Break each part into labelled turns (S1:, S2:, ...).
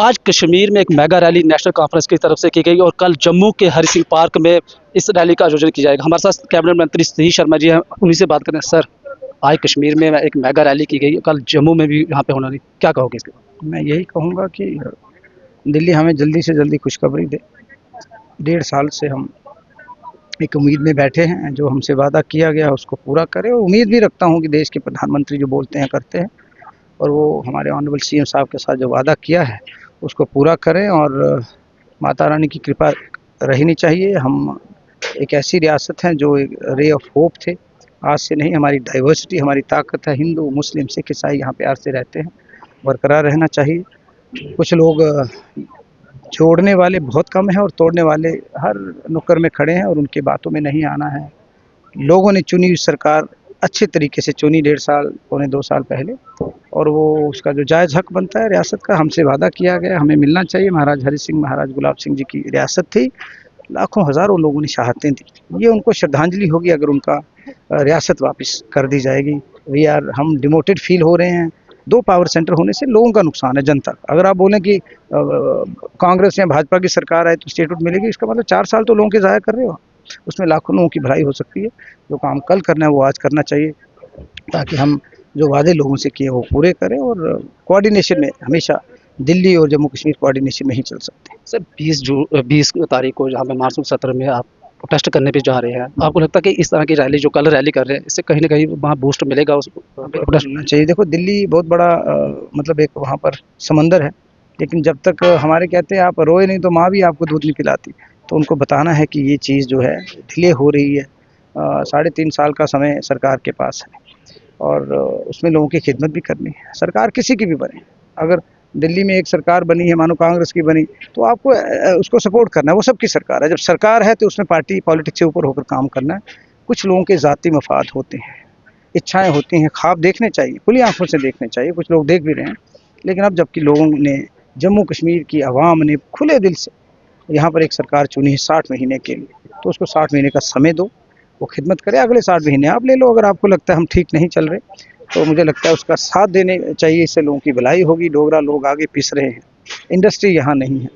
S1: आज कश्मीर में एक मेगा रैली नेशनल कॉन्फ्रेंस की तरफ से की गई और कल जम्मू के हरि सिंह पार्क में इस रैली का आयोजन किया जाएगा। हमारे साथ कैबिनेट मंत्री सतीश शर्मा जी हैं, उन्हीं से बात करते हैं। सर, आज कश्मीर में एक मेगा रैली की गई, कल जम्मू में भी यहाँ पे होना, क्या कहोगे इसके बारे
S2: मैं यही कहूँगा कि दिल्ली हमें जल्दी से जल्दी खुशखबरी दे। 1.5 साल से हम एक उम्मीद में बैठे हैं, जो हमसे वादा किया गया उसको पूरा करें। और उम्मीद भी रखता हूँ कि देश के प्रधानमंत्री जो बोलते हैं करते हैं, और वो हमारे ऑनरेबल सीएम साहब के साथ जो वादा किया है उसको पूरा करें। और माता रानी की कृपा रहनी चाहिए। हम एक ऐसी रियासत हैं जो एक रे ऑफ होप थे। आज से नहीं, हमारी डाइवर्सिटी हमारी ताकत है। हिंदू, मुस्लिम, सिख, ईसाई यहाँ प्यार से रहते हैं, बरकरार रहना चाहिए। कुछ लोग जोड़ने वाले बहुत कम हैं और तोड़ने वाले हर नुक्कड़ में खड़े हैं, और उनके बातों में नहीं आना है। लोगों ने चुनी हुई सरकार अच्छे तरीके से चुनी 1.5 साल, पौने 2 साल पहले, और वो उसका जो जायज़ हक बनता है रियासत का, हमसे वादा किया गया, हमें मिलना चाहिए। महाराज हरि सिंह, महाराज गुलाब सिंह जी की रियासत थी, लाखों हज़ारों लोगों ने शहादतें दी। ये उनको श्रद्धांजलि होगी अगर उनका रियासत वापस कर दी जाएगी। हम डिमोटेड फील हो रहे हैं। 2 पावर सेंटर होने से लोगों का नुकसान है, जनता का। अगर आप बोलें कि कांग्रेस या भाजपा की सरकार आए तो स्टेटहुड मिलेगी, इसका मतलब 4 साल तो लोगों के ज़ाया कर रहे हो। उसमें लाखों लोगों की भलाई हो सकती है। जो काम कल करना है वो आज करना चाहिए, ताकि हम जो वादे लोगों से किए वो पूरे करें। और कोऑर्डिनेशन में हमेशा दिल्ली और जम्मू कश्मीर कोऑर्डिनेशन में ही चल सकते हैं।
S1: सर, 20 तारीख को जहाँ पे मानसून सत्र में आप प्रोटेस्ट करने पे जा रहे हैं, आपको लगता है कि इस तरह की रैली जो कल रैली कर रहे हैं, इससे कहीं ना कहीं वहाँ बूस्ट मिलेगा उस प्रोटेस्ट?
S2: होना चाहिए। देखो, दिल्ली बहुत बड़ा मतलब एक वहाँ पर समंदर है, लेकिन जब तक हमारे कहते हैं आप रोए नहीं तो माँ भी आपको दूध नहीं पिलाती। तो उनको बताना है कि ये चीज़ जो है डिले हो रही है। 3.5 साल का समय सरकार के पास है, और उसमें लोगों की खिदमत भी करनी है। सरकार किसी की भी बने, अगर दिल्ली में एक सरकार बनी है, मानो कांग्रेस की बनी, तो आपको उसको सपोर्ट करना है। वो सबकी सरकार है। जब सरकार है तो उसमें पार्टी पॉलिटिक्स से ऊपर होकर काम करना है। कुछ लोगों के ज़ाती मफाद होते हैं, इच्छाएं होती हैं, ख्वाब देखने चाहिए, खुली आंखों से देखने चाहिए। कुछ लोग देख भी रहे हैं, लेकिन अब जबकि लोगों ने, जम्मू कश्मीर की आवाम ने खुले दिल से यहाँ पर एक सरकार चुनी है 60 महीने के लिए, तो उसको 60 महीने का समय दो, वो खिदमत करे। अगले 60 महीने आप ले लो। अगर आपको लगता है हम ठीक नहीं चल रहे, तो मुझे लगता है उसका साथ देने चाहिए। इससे लोगों की भलाई होगी। डोगरा लोग आगे पिस रहे हैं, इंडस्ट्री यहाँ नहीं है।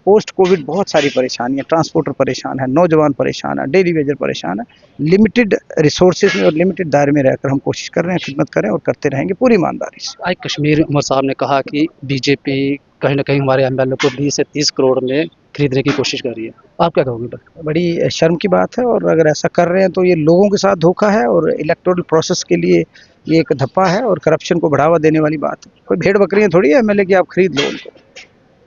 S2: पोस्ट कोविड बहुत सारी परेशानियाँ, ट्रांसपोर्टर परेशान है, नौजवान परेशान है, डेली वेजर परेशान है। लिमिटेड रिसोर्सेज में और लिमिटेड दायरे में रहकर हम कोशिश कर रहे हैं, खिदमत करें और करते रहेंगे पूरी ईमानदारी से।
S1: आज कश्मीर उमर साहब ने कहा कि बीजेपी कहीं ना कहीं हमारे एमएलए को 20 से 30 करोड़ में खरीदने की कोशिश कर रही है, आप क्या कहोगे?
S2: बड़ी शर्म की बात है, और अगर ऐसा कर रहे हैं तो ये लोगों के साथ धोखा है, और इलेक्टोरल प्रोसेस के लिए ये एक धप्पा है, और करप्शन को बढ़ावा देने वाली बात है। कोई भेड़ बकरियां थोड़ी है एमएलए की आप खरीद लो उनको।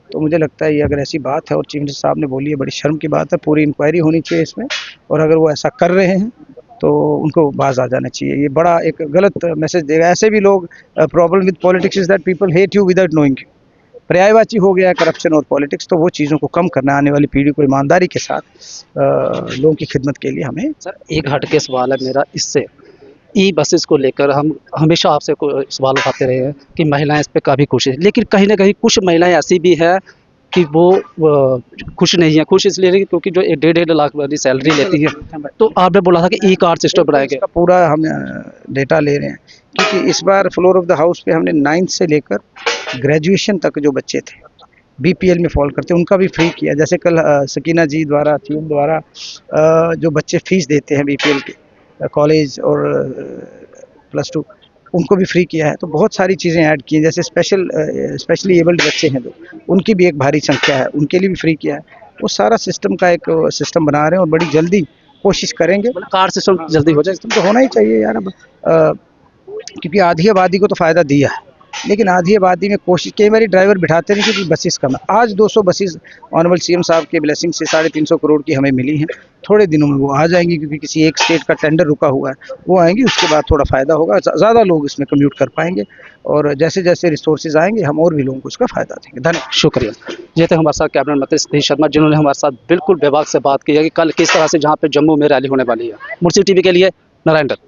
S2: तो मुझे लगता है ये अगर ऐसी बात है, और चीफ मिनिस्टर साहब ने बोली है, बड़ी शर्म की बात है। पूरी इंक्वायरी होनी चाहिए इसमें, और अगर वो ऐसा कर रहे हैं तो उनको बाज आ जाना चाहिए। ये बड़ा एक गलत मैसेज देगा। ऐसे भी लोग, problem with politics is that people hate you without knowing you. पर्यायवाची हो गया है करप्शन और पॉलिटिक्स। तो वो चीज़ों को कम करना, आने वाली पीढ़ी को ईमानदारी के साथ लोगों की खिदमत के लिए हमें।
S1: सर, एक हटके सवाल है मेरा इससे, ई बसेस को लेकर हम हमेशा आपसे सवाल उठाते रहे हैं कि महिलाएं इस पे काफ़ी खुश हैं, लेकिन कहीं ना कहीं कुछ महिलाएं ऐसी भी है कि वो खुश नहीं है। खुश इसलिए नहीं क्योंकि जो 1.5 लाख वाली सैलरी लेती है। तो आपने बोला था कि ई कार्ड सिस्टम बनाएंगे,
S2: इसका पूरा हम डेटा ले रहे हैं, क्योंकि इस बार फ्लोर ऑफ द हाउस पे हमने 9th से लेकर ग्रेजुएशन तक जो बच्चे थे बीपीएल में फॉल करते, उनका भी फ्री किया। जैसे कल सकीना जी द्वारा, टीम द्वारा जो बच्चे फीस देते हैं बीपीएल के, कॉलेज और +2, उनको भी फ्री किया है। तो बहुत सारी चीज़ें ऐड की हैं। जैसे स्पेशली एबल्ड बच्चे हैं जो, उनकी भी एक भारी संख्या है, उनके लिए भी फ्री किया है। वो सारा सिस्टम का एक सिस्टम बना रहे हैं, और बड़ी जल्दी कोशिश करेंगे।
S1: मतलब कार्ड सिस्टम जल्दी हो जाए।
S2: सिस्टम तो होना ही चाहिए यार। अब क्योंकि आधी आबादी को तो फ़ायदा दिया है, लेकिन आधी आबादी में कोशिश, कई बार ड्राइवर बिठाते नहीं क्योंकि बसेस कम है। आज 200 बसेस ऑनरेबल सीएम साहब के ब्लेसिंग से 350 करोड़ की हमें मिली हैं। थोड़े दिनों में वो आ जाएंगी, क्योंकि किसी एक स्टेट का टेंडर रुका हुआ है, वो आएंगी। उसके बाद थोड़ा फ़ायदा होगा, ज़्यादा लोग इसमें कम्यूट कर पाएंगे, और जैसे जैसे रिसोर्सेज आएंगे हम और भी लोगों को उसका फ़ायदा देंगे। धन्यवाद,
S1: शुक्रिया। ये थे हमारे साथ कैबिनेट मंत्री सतीश शर्मा, जिन्होंने हमारे साथ बिल्कुल बेबाक से बात की है कि कल किस तरह से जहाँ पे जम्मू में रैली होने वाली है। मुर्शी टीवी के लिए नारायण दत्त।